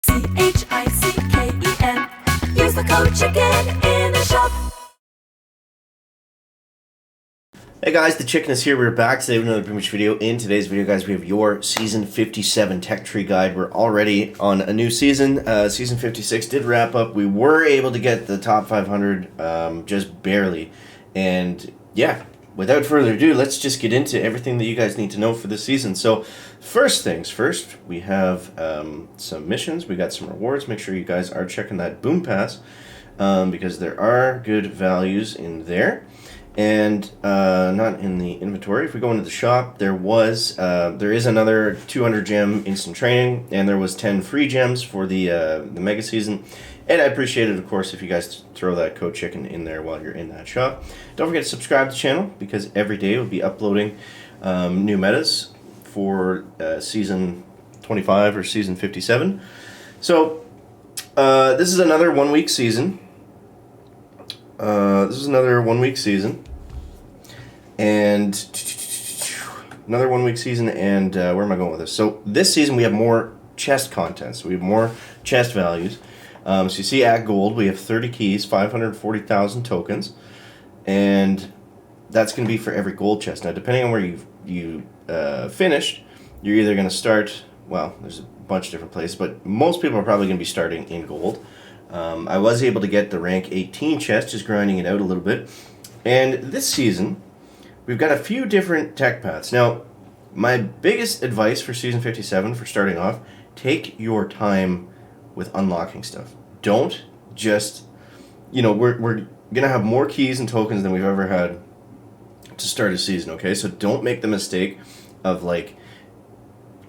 CHICKEN. Use the code CHICKEN in the shop. Hey guys, the Chicken is here. We're back today with another Boom Beach video. In today's video, guys, we have your Season 57 Tech Tree Guide. We're already on a new season. Season 56 did wrap up. We were able to get the top 500 just barely. And yeah, without further ado, let's just get into everything that you guys need to know for this season. So first things first, we have some missions. We got some rewards. Make sure you guys are checking that Boom Pass because there are good values in there. And not in the inventory. If we go into the shop, there is another 200 gem instant training, and there was 10 free gems for the mega season. And I appreciate it, of course, if you guys throw that code chicken in there while you're in that shop. Don't forget to subscribe to the channel because every day we'll be uploading new metas for season 25 or season 57. So this is another 1 week season. This is another 1 week season, and another 1 week season, and where am I going with this? So this season we have more chest content, so we have more chest values. So you see at gold we have 30 keys, 540,000 tokens, and that's going to be for every gold chest. Now depending on where you finished, you're either going to start, well, there's a bunch of different places, but most people are probably going to be starting in gold. I was able to get the rank 18 chest, just grinding it out a little bit. And this season, we've got a few different tech paths. Now, my biggest advice for Season 57, for starting off, take your time with unlocking stuff. Don't just, we're going to have more keys and tokens than we've ever had to start a season, okay? So don't make the mistake of,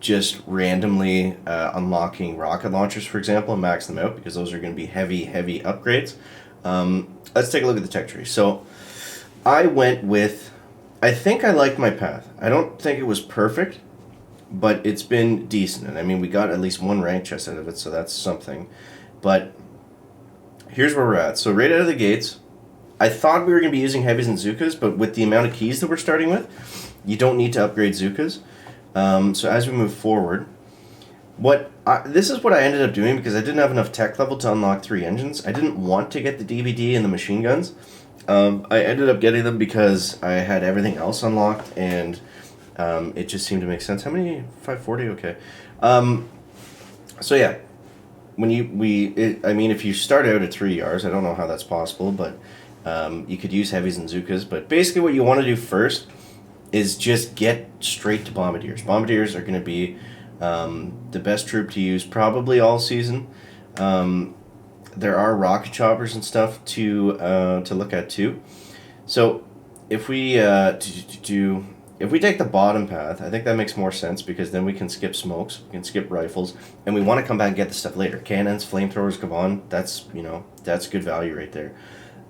just randomly unlocking rocket launchers, for example, and max them out, because those are going to be heavy upgrades. Let's take a look at the tech tree. So I went with, I think I liked my path. I don't think it was perfect, but it's been decent. And I mean, we got at least one rank chest out of it, so that's something. But here's where we're at. So right out of the gates, I thought we were going to be using heavies and Zookas, but with the amount of keys that we're starting with, you don't need to upgrade Zookas. So as we move forward, this is what I ended up doing because I didn't have enough tech level to unlock 3 engines. I didn't want to get the DVD and the machine guns. I ended up getting them because I had everything else unlocked, and it just seemed to make sense. How many? 540? Okay. So yeah, if you start out at 3 yards, I don't know how that's possible, but you could use heavies and Zookas. But basically what you want to do first is just get straight to Bombardiers. Bombardiers are going to be the best troop to use probably all season. There are rocket choppers and stuff to look at too. So if we take the bottom path, I think that makes more sense because then we can skip smokes, we can skip rifles, and we want to come back and get the stuff later. Cannons, flamethrowers, come on, that's good value right there.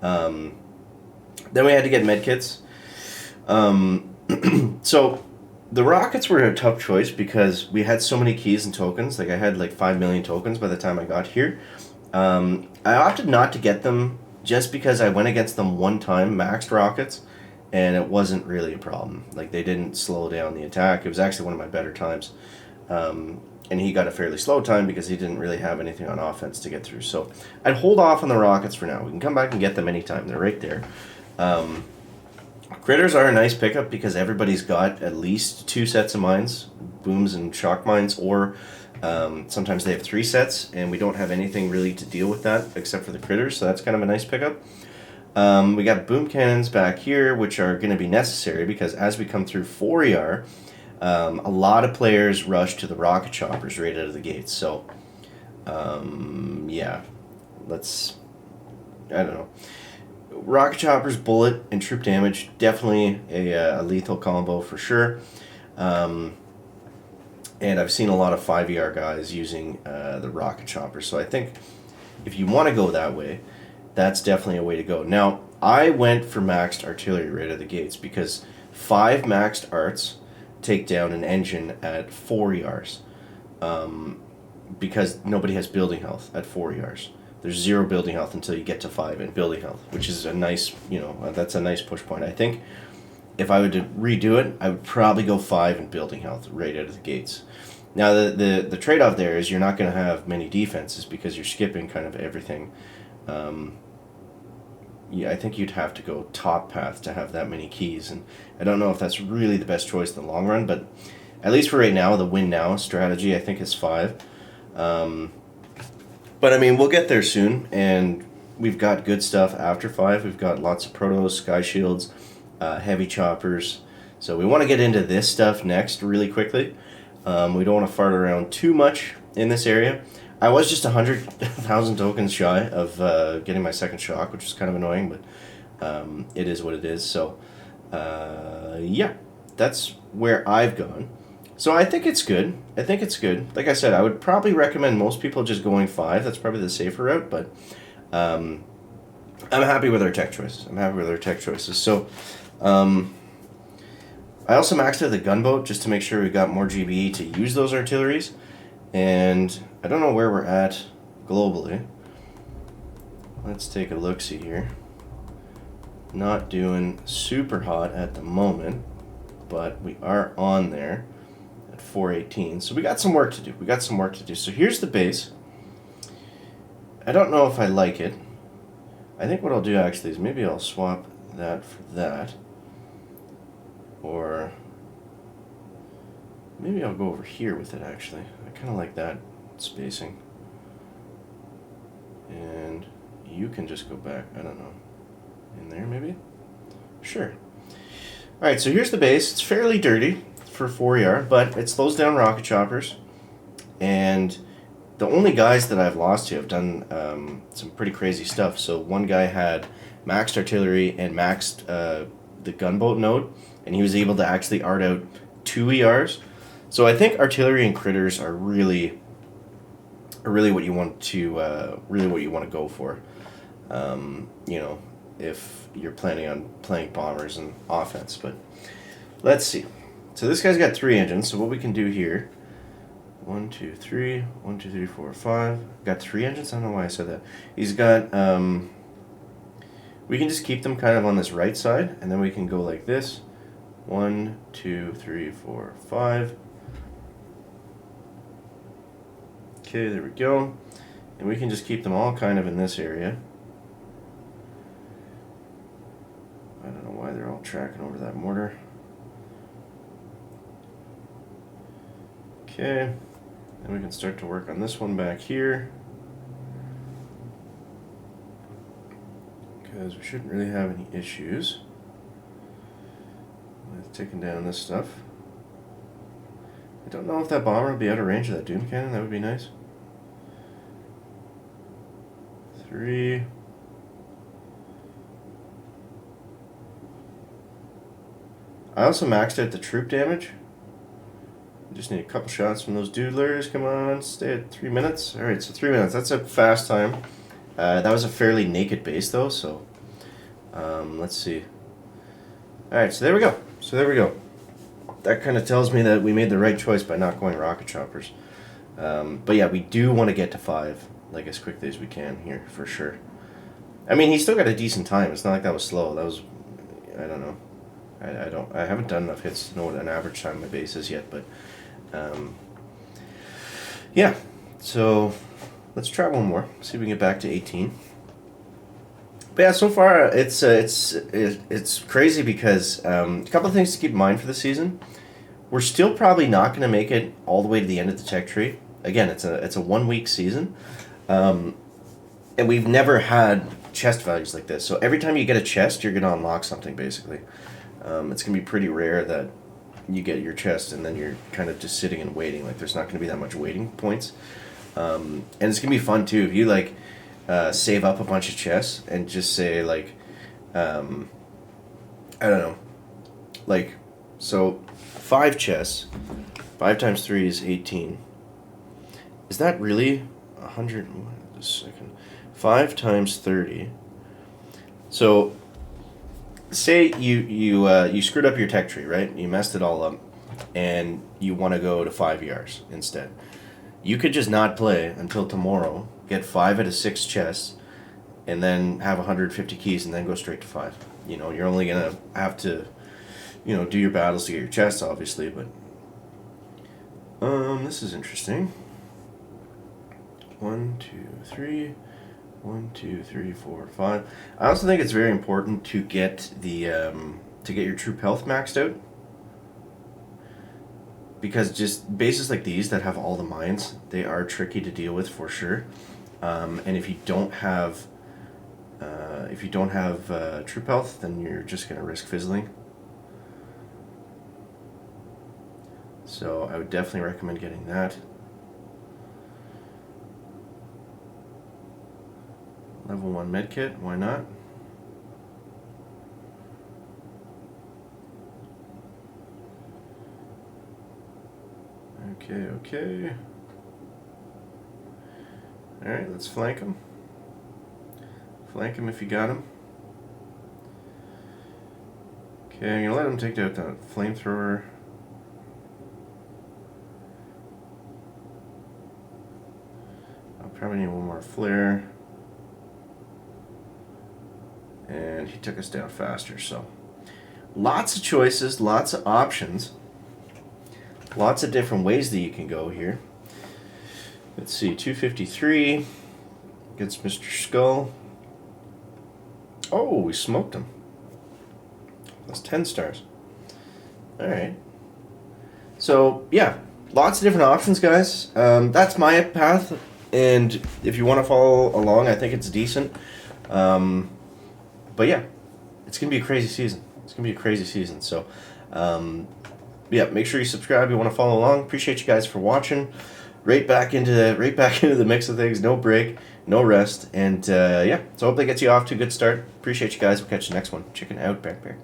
Then we had to get medkits. So the rockets were a tough choice because we had so many keys and tokens. I had 5 million tokens by the time I got here. I opted not to get them just because I went against them one time, maxed rockets, and it wasn't really a problem. They didn't slow down the attack. It was actually one of my better times. And he got a fairly slow time because he didn't really have anything on offense to get through. So I'd hold off on the rockets for now. We can come back and get them anytime. They're right there. Critters are a nice pickup because everybody's got at least 2 sets of mines, booms and shock mines, or sometimes they have 3 sets, and we don't have anything really to deal with that except for the critters, so that's kind of a nice pickup. We got boom cannons back here, which are going to be necessary because as we come through 4ER, a lot of players rush to the rocket choppers right out of the gates. So, yeah, I don't know. Rocket choppers, bullet, and troop damage, definitely a lethal combo for sure. And I've seen a lot of 5ER guys using the rocket chopper. So I think if you want to go that way, that's definitely a way to go. Now, I went for maxed artillery right out of the gates because 5 maxed arts take down an engine at 4 ERs. Because nobody has building health at 4 ERs. There's 0 building health until you get to 5 in building health, which is a nice, that's a nice push point. I think if I were to redo it, I would probably go 5 in building health right out of the gates. Now the trade-off there is you're not going to have many defenses because you're skipping kind of everything. Yeah, I think you'd have to go top path to have that many keys, and I don't know if that's really the best choice in the long run, but at least for right now, the win now strategy I think is 5. But I mean, we'll get there soon, and we've got good stuff after 5. We've got lots of protos, sky shields, heavy choppers. So we want to get into this stuff next really quickly. We don't want to fart around too much in this area. I was just 100,000 tokens shy of getting my second shock, which is kind of annoying, but it is what it is. So, yeah, that's where I've gone. So I think it's good. Like I said, I would probably recommend most people just going 5. That's probably the safer route, but I'm happy with our tech choices. So, I also maxed out the gunboat just to make sure we got more GBE to use those artilleries. And I don't know where we're at globally. Let's take a look-see here. Not doing super hot at the moment, but we are on there at 418. So we got some work to do. So here's the base. I don't know if I like it. I think what I'll do actually is maybe I'll swap that for that. Or maybe I'll go over here with it actually. I kind of like that spacing. And you can just go back, I don't know, in there maybe? Sure. Alright, so here's the base. It's fairly dirty for 4ER, but it slows down rocket choppers. And the only guys that I've lost to have done some pretty crazy stuff. So one guy had maxed artillery and maxed the gunboat node, and he was able to actually art out 2 ERs. So I think artillery and critters are really what you want to go for. You know, if you're planning on playing bombers and offense. But let's see. So this guy's got 3 engines. So what we can do here, 1, 2, 3, 1, 2, 3, 4, 5. Got 3 engines. I don't know why I said that. He's got. We can just keep them kind of on this right side, and then we can go like this. 1, 2, 3, 4, 5. Okay, there we go. And we can just keep them all kind of in this area. I don't know why they're all tracking over that mortar. Okay, then we can start to work on this one back here. Because we shouldn't really have any issues with taking down this stuff. I don't know if that bomber will be out of range of that Doom Cannon. That would be nice. 3. I also maxed out the troop damage. Just need a couple shots from those doodlers. Come on, stay at 3 minutes. Alright, so 3 minutes. That's a fast time. That was a fairly naked base though, so let's see. Alright, so there we go. That kind of tells me that we made the right choice by not going rocket choppers. But yeah, we do want to get to 5 like as quickly as we can here, for sure. I mean, he still got a decent time. It's not like that was slow. That was, I don't know. I haven't done enough hits to know what an average time my base is yet, but yeah. So let's try one more. See if we can get back to 18. But yeah, so far it's crazy because a couple of things to keep in mind for the season. We're still probably not going to make it all the way to the end of the tech tree. Again, it's a 1 week season, and we've never had chest values like this. So every time you get a chest, you're going to unlock something basically. It's going to be pretty rare that you get your chest and then you're kind of just sitting and waiting. Like there's not going to be that much waiting points, and it's going to be fun too if you like save up a bunch of chests and just say like I don't know, like so 5 chests, 5 times 3 is 18. Is that really 100? Just a second. 5 times 30. So say you screwed up your tech tree, right? You messed it all up, and you want to go to 5 ERs instead. You could just not play until tomorrow, get 5 out of 6 chests, and then have 150 keys, and then go straight to 5. You know, you're only gonna have to, you know, do your battles to get your chests, obviously, but This is interesting. 1, 2, 3. 1, 2, 3, 4, 5. I also think it's very important to get the to get your troop health maxed out, because just bases like these that have all the mines, they are tricky to deal with for sure. And if you don't have troop health, then you're just gonna risk fizzling. So I would definitely recommend getting that. Level 1 medkit, why not? Okay. Alright, let's flank him. Flank him if you got him. Okay, I'm gonna let him take out that flamethrower. I'll probably need one more flare. And he took us down faster, so lots of choices, lots of options, lots of different ways that you can go here. Let's see, 253 against Mr. Skull. Oh, we smoked him. That's 10 stars. Alright. So, yeah, lots of different options, guys. That's my path, and if you want to follow along, I think it's decent. But yeah, it's going to be a crazy season. So, yeah, make sure you subscribe if you want to follow along. Appreciate you guys for watching. Right back into the mix of things. No break, no rest. And, yeah, so I hope that gets you off to a good start. Appreciate you guys. We'll catch you next one. Chicken out, Bear.